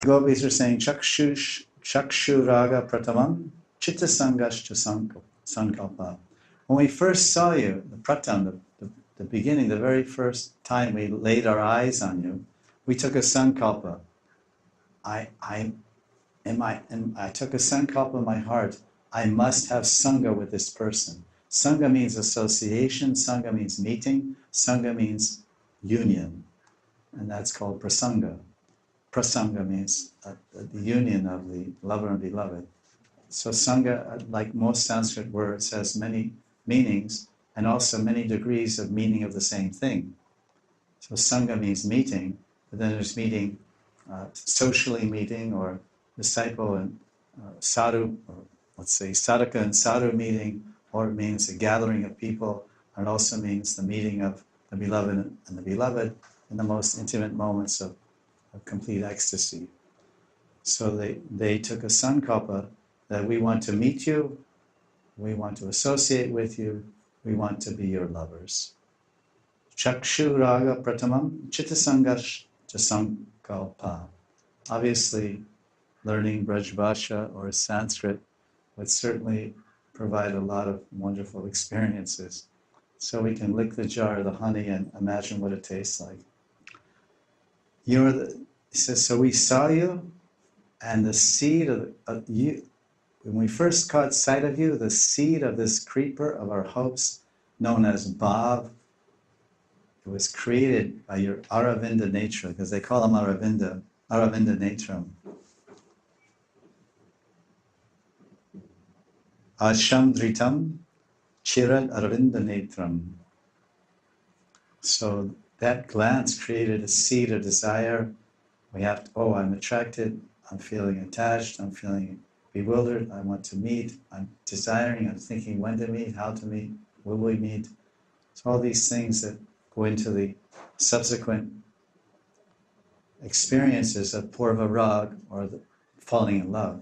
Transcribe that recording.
gopis are saying, Chakshu Raga Pratamam, Chitta Sangascha Sankalpa. When we first saw you, the pratam, the beginning, the very first time we laid our eyes on you, we took a sankalpa. I took a sankalpa in my heart. I must have sangha with this person. Sangha means association, sangha means meeting, sangha means union, and that's called prasanga. Prasanga means the union of the lover and beloved. So sangha, like most Sanskrit words, has many meanings and also many degrees of meaning of the same thing. So sangha means meeting, but then there's meeting, socially meeting, or disciple and sadhu, or let's say sadhaka and sadhu meeting, or it means a gathering of people, and it also means the meeting of the beloved and the beloved in the most intimate moments of complete ecstasy. So they took a sankalpa that we want to meet you, we want to associate with you, we want to be your lovers. Chakshu Raga Pratamam Chittasangash Sankalpa. Obviously, learning Brajbhasha or Sanskrit would certainly provide a lot of wonderful experiences. So we can lick the jar of the honey and imagine what it tastes like. He says, so we saw you, and the seed of you, when we first caught sight of you, the seed of this creeper of our hopes, known as Bhav, it was created by your Aravinda nature, because they call him Aravinda Netram. Asham Dritam Chirad Aravinda Netram. So that glance created a seed of desire. We have to, I'm attracted, I'm feeling attached, I'm feeling bewildered, I want to meet, I'm desiring, I'm thinking when to meet, how to meet, will we meet. So all these things that go into the subsequent experiences of purva rag, or the falling in love.